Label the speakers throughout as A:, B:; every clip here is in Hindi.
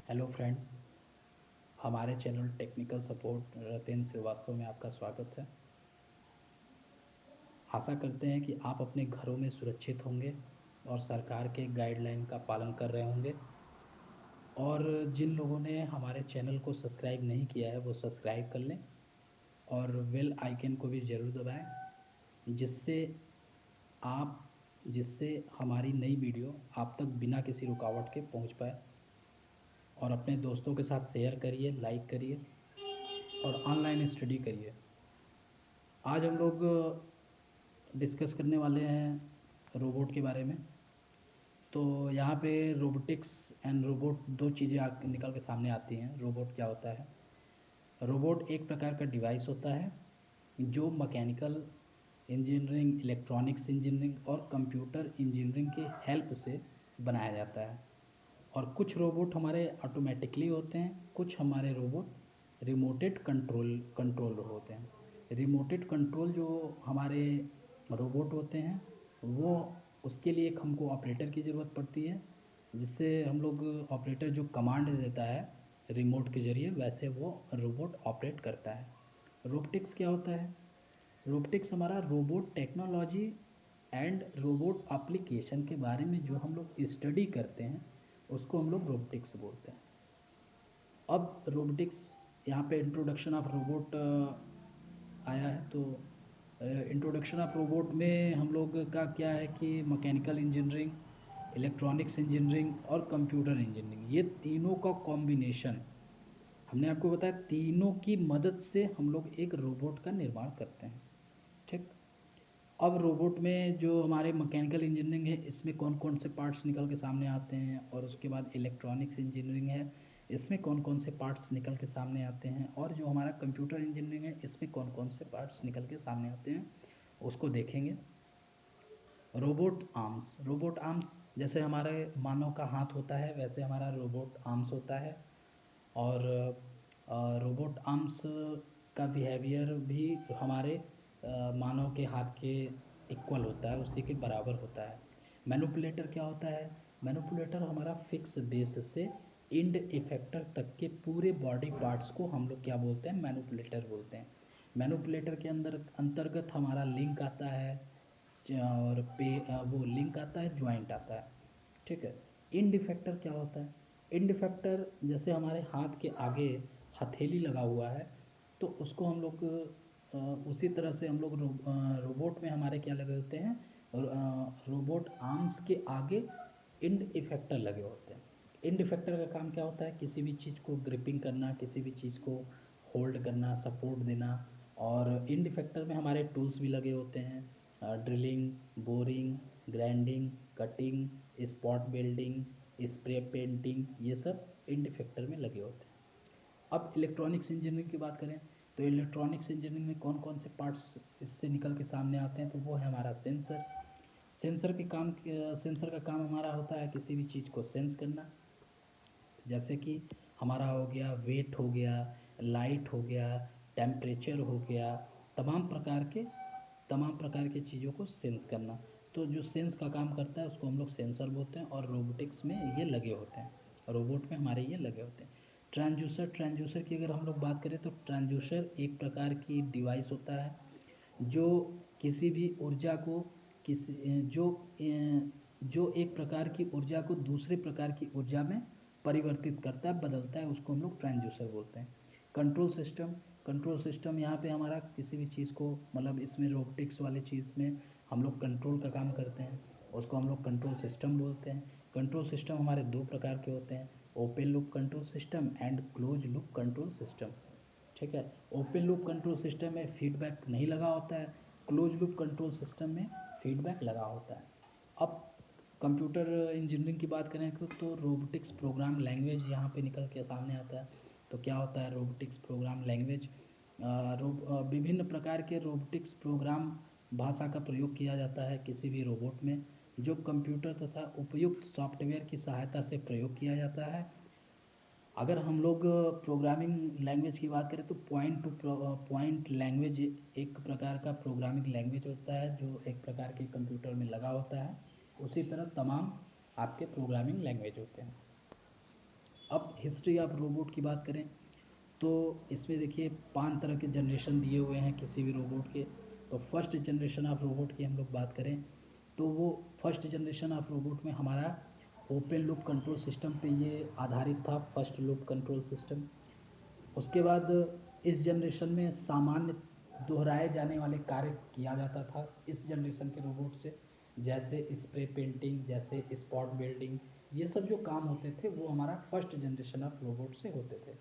A: हेलो फ्रेंड्स, हमारे चैनल टेक्निकल सपोर्ट रतेन श्रीवास्तव में आपका स्वागत है। आशा करते हैं कि आप अपने घरों में सुरक्षित होंगे और सरकार के गाइडलाइन का पालन कर रहे होंगे। और जिन लोगों ने हमारे चैनल को सब्सक्राइब नहीं किया है वो सब्सक्राइब कर लें और बेल आइकन को भी ज़रूर दबाएं, आप जिससे हमारी नई वीडियो आप तक बिना किसी रुकावट के पहुंच पाए। और अपने दोस्तों के साथ शेयर करिए, लाइक करिए और ऑनलाइन स्टडी करिए। आज हम लोग डिस्कस करने वाले हैं रोबोट के बारे में। तो यहाँ पे रोबोटिक्स एंड रोबोट दो चीज़ें निकल के सामने आती हैं। रोबोट क्या होता है? रोबोट एक प्रकार का डिवाइस होता है जो मैकेनिकल इंजीनियरिंग, इलेक्ट्रॉनिक्स इंजीनियरिंग और कंप्यूटर इंजीनियरिंग की हेल्प से बनाया जाता है। और कुछ रोबोट हमारे ऑटोमेटिकली होते हैं, कुछ हमारे रोबोट रिमोटेड कंट्रोल होते हैं। रिमोटेड कंट्रोल जो हमारे रोबोट होते हैं वो उसके लिए एक हमको ऑपरेटर की ज़रूरत पड़ती है, जिससे हम लोग ऑपरेटर जो कमांड देता है रिमोट के ज़रिए, वैसे वो रोबोट ऑपरेट करता है। रोबोटिक्स क्या होता है? रोबोटिक्स हमारा robot technology and robot application के बारे में जो हम लोग स्टडी करते हैं उसको हम लोग रोबोटिक्स बोलते हैं। अब रोबोटिक्स यहाँ पे इंट्रोडक्शन ऑफ रोबोट आया है। तो इंट्रोडक्शन ऑफ रोबोट में हम लोग का क्या है कि मैकेनिकल इंजीनियरिंग, इलेक्ट्रॉनिक्स इंजीनियरिंग और कंप्यूटर इंजीनियरिंग, ये तीनों का कॉम्बिनेशन, हमने आपको बताया, तीनों की मदद से हम लोग एक रोबोट का निर्माण करते हैं। ठीक। अब रोबोट में जो हमारे मैकेनिकल इंजीनियरिंग है इसमें कौन कौन से पार्ट्स निकल के सामने आते हैं, और उसके बाद इलेक्ट्रॉनिक्स इंजीनियरिंग है इसमें कौन कौन से पार्ट्स निकल के सामने आते हैं, और जो हमारा कंप्यूटर इंजीनियरिंग है इसमें कौन कौन से पार्ट्स निकल के सामने आते हैं, उसको देखेंगे। रोबोट आर्म्स जैसे हमारे मानव का हाथ होता है वैसे हमारा रोबोट आर्म्स होता है। और रोबोट आर्म्स का बिहेवियर भी हमारे मानव के हाथ के इक्वल होता है, उसी के बराबर होता है। मैनिपुलेटर क्या होता है? मैनिपुलेटर हमारा फिक्स बेस से इंड इफेक्टर तक के पूरे बॉडी पार्ट्स को हम लोग क्या बोलते हैं? मैनिपुलेटर बोलते हैं। मैनिपुलेटर के अंदर अंतर्गत हमारा लिंक आता है, और वो लिंक आता है, ज्वाइंट आता है। ठीक है। इंड इफेक्टर क्या होता है? इंड इफेक्टर जैसे हमारे हाथ के आगे हथेली लगा हुआ है तो उसको हम लोग उसी तरह से हम लोग रोबोट में हमारे क्या लगे होते हैं? रोबोट आर्म्स के आगे इंड इफेक्टर लगे होते हैं। इंड इफेक्टर का काम क्या होता है? किसी भी चीज़ को ग्रिपिंग करना, किसी भी चीज़ को होल्ड करना, सपोर्ट देना। और इंड इफेक्टर में हमारे टूल्स भी लगे होते हैं, drilling, boring, grinding, cutting, spot welding, spray painting, ये सब इंड इफेक्टर में लगे होते हैं। अब इलेक्ट्रॉनिक्स इंजीनियरिंग की बात करें तो इलेक्ट्रॉनिक्स इंजीनियरिंग में कौन कौन से पार्ट्स इससे निकल के सामने आते हैं? तो वो है हमारा सेंसर। सेंसर का काम हमारा होता है किसी भी चीज़ को सेंस करना, जैसे कि हमारा हो गया वेट, हो गया लाइट, हो गया टेम्परेचर, हो गया तमाम प्रकार के चीज़ों को सेंस करना। तो जो सेंस का काम करता है उसको हम लोग सेंसर बोलते हैं, और रोबोटिक्स में ये लगे होते हैं, रोबोट में हमारे ये लगे होते हैं। ट्रांसड्यूसर की अगर हम लोग बात करें तो ट्रांसड्यूसर एक प्रकार की डिवाइस होता है जो किसी भी ऊर्जा को किसी जो एक प्रकार की ऊर्जा को दूसरे प्रकार की ऊर्जा में परिवर्तित करता है, बदलता है, उसको हम लोग ट्रांसड्यूसर बोलते हैं। कंट्रोल सिस्टम यहाँ पे हमारा किसी भी चीज़ को, मतलब इसमें रोबोटिक्स वाले चीज़ में हम लोग कंट्रोल का काम करते हैं, उसको हम लोग कंट्रोल सिस्टम बोलते हैं। कंट्रोल सिस्टम हमारे दो प्रकार के होते हैं, open loop control system and close loop control system. ठीक है। ओपन लूप कंट्रोल सिस्टम में फीडबैक नहीं लगा होता है, क्लोज लूप कंट्रोल सिस्टम में फीडबैक लगा होता है। अब कंप्यूटर इंजीनियरिंग की बात करें तो रोबोटिक्स प्रोग्राम लैंग्वेज यहाँ पे निकल के सामने आता है। तो क्या होता है रोबोटिक्स प्रोग्राम लैंग्वेज? विभिन्न प्रकार के रोबोटिक्स प्रोग्राम भाषा का प्रयोग किया जाता है किसी भी रोबोट में, जो कंप्यूटर तथा उपयुक्त सॉफ्टवेयर की सहायता से प्रयोग किया जाता है। अगर हम लोग प्रोग्रामिंग लैंग्वेज की बात करें तो पॉइंट टू पॉइंट लैंग्वेज एक प्रकार का प्रोग्रामिंग लैंग्वेज होता है जो एक प्रकार के कंप्यूटर में लगा होता है। उसी तरह तमाम आपके प्रोग्रामिंग लैंग्वेज होते हैं। अब हिस्ट्री ऑफ रोबोट की बात करें तो इसमें देखिए 5 तरह के जनरेशन दिए हुए हैं किसी भी रोबोट के। तो फर्स्ट जनरेशन ऑफ रोबोट की हम लोग बात करें तो वो फर्स्ट जनरेशन ऑफ रोबोट में हमारा ओपन लूप कंट्रोल सिस्टम पे ये आधारित था, फर्स्ट लूप कंट्रोल सिस्टम। उसके बाद इस जनरेशन में सामान्य दोहराए जाने वाले कार्य किया जाता था इस जनरेशन के रोबोट से, जैसे स्प्रे पेंटिंग, जैसे स्पॉट बिल्डिंग, ये सब जो काम होते थे वो हमारा फर्स्ट जनरेशन ऑफ रोबोट से होते थे।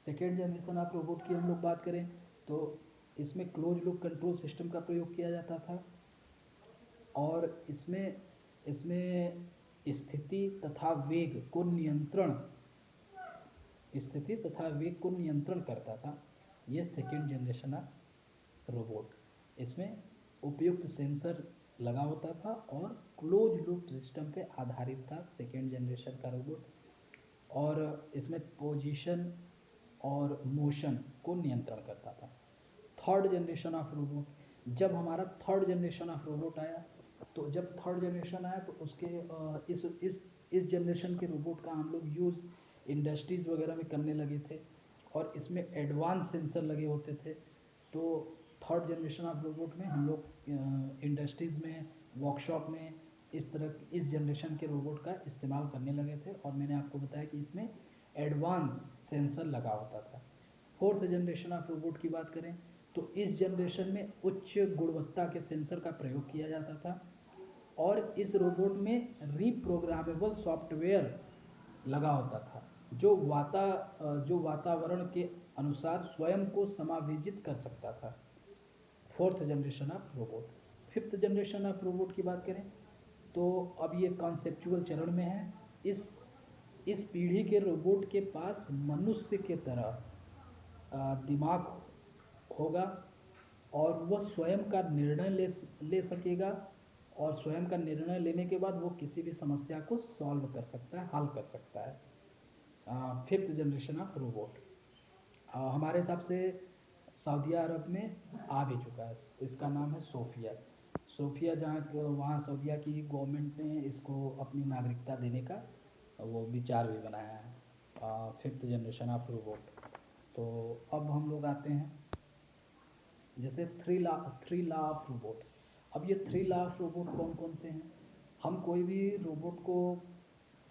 A: सेकेंड जनरेशन ऑफ रोबोट की हम लोग बात करें तो इसमें क्लोज लूप कंट्रोल सिस्टम का प्रयोग किया जाता था और इसमें इसमें स्थिति तथा वेग को नियंत्रण स्थिति तथा वेग को नियंत्रण करता था ये सेकेंड जनरेशन ऑफ रोबोट। इसमें उपयुक्त सेंसर लगा होता था और क्लोज लूप सिस्टम पे आधारित था सेकेंड जनरेशन का रोबोट। और इसमें पोजीशन और मोशन को नियंत्रण करता था। थर्ड जनरेशन ऑफ रोबोट, जब हमारा थर्ड जनरेशन ऑफ रोबोट आया तो जब थर्ड जनरेशन आया तो उसके इस जनरेशन के रोबोट का हम लोग यूज़ इंडस्ट्रीज़ वगैरह में करने लगे थे और इसमें एडवांस सेंसर लगे होते थे। तो थर्ड जनरेशन ऑफ रोबोट में हम लोग इंडस्ट्रीज़ में, वर्कशॉप में इस जनरेशन के रोबोट का इस्तेमाल करने लगे थे और मैंने आपको बताया कि इसमें एडवांस सेंसर लगा होता था। फोर्थ जनरेशन ऑफ रोबोट की बात करें तो इस जनरेशन में उच्च गुणवत्ता के सेंसर का प्रयोग किया जाता था और इस रोबोट में रीप्रोग्रामेबल सॉफ्टवेयर लगा होता था जो वातावरण के अनुसार स्वयं को समायोजित कर सकता था। Fourth generation of robot. Fifth generation of robot की बात करें तो अब ये कॉन्सेप्चुअल चरण में है। इस पीढ़ी के रोबोट के पास मनुष्य के तरह दिमाग होगा और वह स्वयं का निर्णय ले सकेगा और स्वयं का निर्णय लेने के बाद वो किसी भी समस्या को सॉल्व कर सकता है, हल कर सकता है। फिफ्थ जनरेशन ऑफ रोबोट हमारे हिसाब से सऊदी अरब में आ भी चुका है। इसका नाम है सोफिया। सोफिया जहाँ वहाँ सऊदीया की गवर्नमेंट ने इसको अपनी नागरिकता देने का वो विचार भी बनाया है। Fifth generation of robot. तो अब हम लोग आते हैं जैसे थ्री लॉ ऑफ रोबोट। अब ये थ्री लॉ ऑफ रोबोट कौन कौन से हैं? हम कोई भी रोबोट को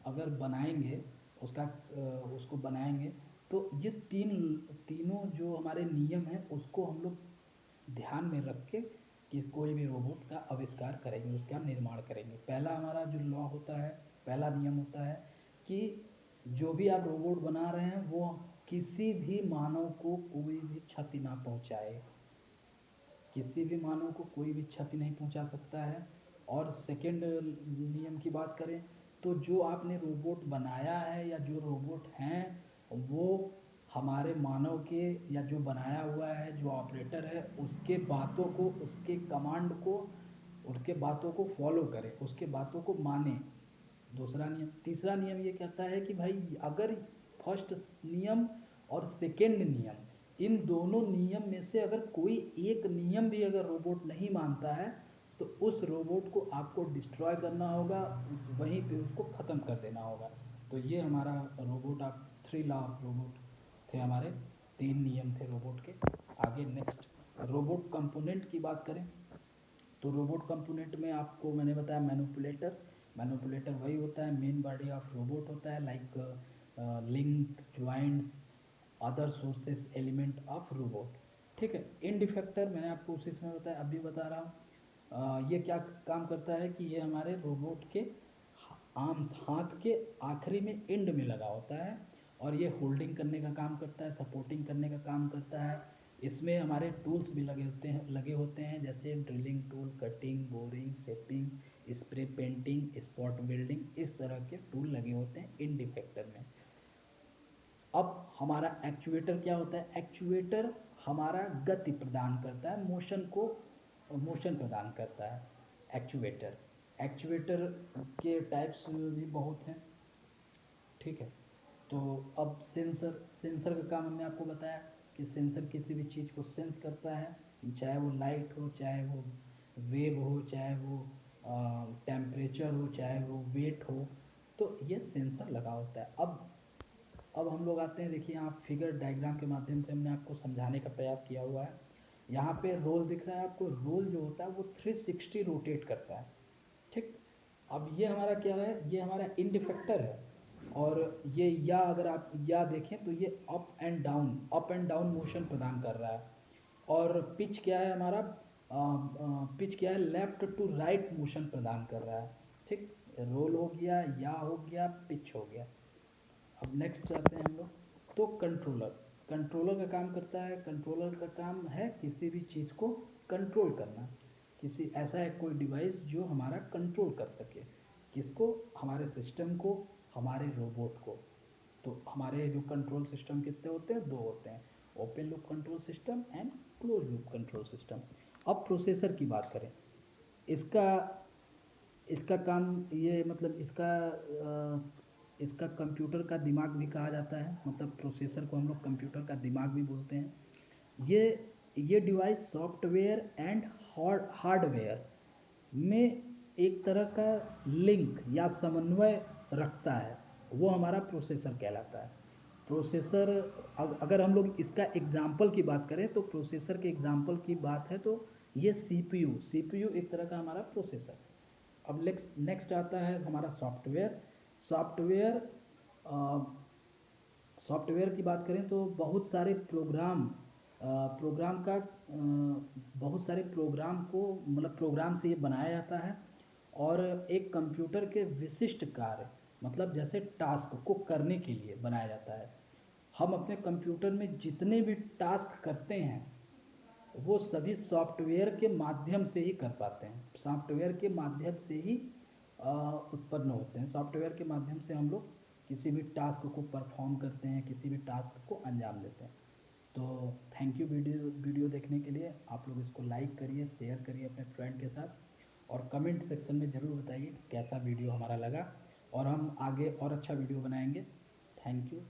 A: अगर बनाएंगे उसको बनाएंगे तो ये तीनों जो हमारे नियम हैं उसको हम लोग ध्यान में रख के कि कोई भी रोबोट का आविष्कार करेंगे, उसका निर्माण करेंगे। पहला हमारा जो लॉ होता है, पहला नियम होता है कि जो भी आप रोबोट बना रहे हैं वो किसी भी मानव को कोई भी क्षति ना पहुंचाए, किसी भी मानव को कोई भी क्षति नहीं पहुंचा सकता है। और सेकेंड नियम की बात करें तो जो आपने रोबोट बनाया है या जो रोबोट हैं वो हमारे मानव के या जो बनाया हुआ है जो ऑपरेटर है उसके बातों को, उसके कमांड को, उसके बातों को फॉलो करे, उसके बातों को माने। दूसरा नियम। तीसरा नियम ये कहता है कि भाई अगर फर्स्ट नियम और सेकेंड नियम, इन दोनों नियम में से अगर कोई एक नियम भी अगर रोबोट नहीं मानता है तो उस रोबोट को आपको डिस्ट्रॉय करना होगा, वहीं पे उसको ख़त्म कर देना होगा। तो ये हमारा robot of three law of robot थे हमारे, 3 नियम थे रोबोट के। आगे नेक्स्ट रोबोट कंपोनेंट की बात करें तो रोबोट कंपोनेंट में आपको मैंने बताया मैनिपुलेटर। मैनिपुलेटर वही होता है, मेन बॉडी ऑफ रोबोट होता है, like link, joints, other sources element of robot. ठीक है। इंड इफेक्टर मैंने आपको उसी समय बताया, अब भी बता रहा हूँ। ये क्या काम करता है कि ये हमारे रोबोट के आर्म्स, हाथ के आखिरी में एंड में लगा होता है और ये होल्डिंग करने का काम करता है, सपोर्टिंग करने का काम करता है। इसमें हमारे टूल्स भी लगे होते हैं जैसे drilling tool, cutting, boring, shaping, spray painting, spot building, इस तरह के टूल लगे होते हैं इन डिफेक्टर में। अब हमारा एक्चुएटर क्या होता है? एक्चुएटर हमारा गति प्रदान करता है, मोशन प्रदान करता है एक्चुएटर। एक्चुएटर के टाइप्स भी बहुत हैं। ठीक है। तो अब सेंसर का काम हमने आपको बताया कि सेंसर किसी भी चीज़ को सेंस करता है, चाहे वो लाइट हो, चाहे वो वेव हो, चाहे वो टेम्परेचर हो, चाहे वो वेट हो, तो ये सेंसर लगा होता है। अब अब हम लोग आते हैं, देखिए यहाँ फिगर डायग्राम के माध्यम से हमने आपको समझाने का प्रयास किया हुआ है। यहाँ पे रोल दिख रहा है आपको, रोल जो होता है वो 360 रोटेट करता है, ठीक। अब ये हमारा क्या है, ये हमारा इंड इफेक्टर है, और ये या अगर आप या देखें तो ये अप एंड डाउन मोशन प्रदान कर रहा है। और पिच क्या है हमारा, पिच क्या है, लेफ्ट टू राइट मोशन प्रदान कर रहा है, ठीक। रोल हो गया, या हो गया, पिच हो गया। अब नेक्स्ट जाते हैं हम लोग। तो कंट्रोलर, कंट्रोलर का काम करता है, कंट्रोलर का काम है किसी भी चीज़ को कंट्रोल करना। किसी ऐसा है कोई डिवाइस जो हमारा कंट्रोल कर सके, किसको, हमारे सिस्टम को, हमारे रोबोट को। तो हमारे जो कंट्रोल सिस्टम कितने होते हैं, दो होते हैं, open loop control system and close loop control system. अब प्रोसेसर की बात करें, इसका इसका काम ये मतलब इसका कंप्यूटर का दिमाग भी कहा जाता है, मतलब प्रोसेसर को हम लोग कंप्यूटर का दिमाग भी बोलते हैं। ये डिवाइस सॉफ्टवेयर एंड हार्डवेयर में एक तरह का लिंक या समन्वय रखता है, वो हमारा प्रोसेसर कहलाता है। प्रोसेसर, अगर हम लोग इसका एग्जाम्पल की बात करें तो प्रोसेसर के एग्जाम्पल की बात है तो ये सीपीयू एक तरह का हमारा प्रोसेसर। अब नेक्स्ट आता है हमारा सॉफ्टवेयर। सॉफ्टवेयर सॉफ्टवेयर की बात करें तो बहुत सारे प्रोग्राम को मतलब प्रोग्राम से ये बनाया जाता है, और एक कंप्यूटर के विशिष्ट कार्य मतलब जैसे टास्क को करने के लिए बनाया जाता है। हम अपने कंप्यूटर में जितने भी टास्क करते हैं वो सभी सॉफ्टवेयर के माध्यम से ही कर पाते हैं, सॉफ्टवेयर के माध्यम से ही उत्पन्न होते हैं। सॉफ्टवेयर के माध्यम से हम लोग किसी भी टास्क को परफॉर्म करते हैं, किसी भी टास्क को अंजाम देते हैं। तो थैंक यू वीडियो देखने के लिए। आप लोग इसको लाइक करिए, शेयर करिए अपने फ्रेंड के साथ, और कमेंट सेक्शन में ज़रूर बताइए कैसा वीडियो हमारा लगा, और हम आगे और अच्छा वीडियो बनाएंगे। Thank you.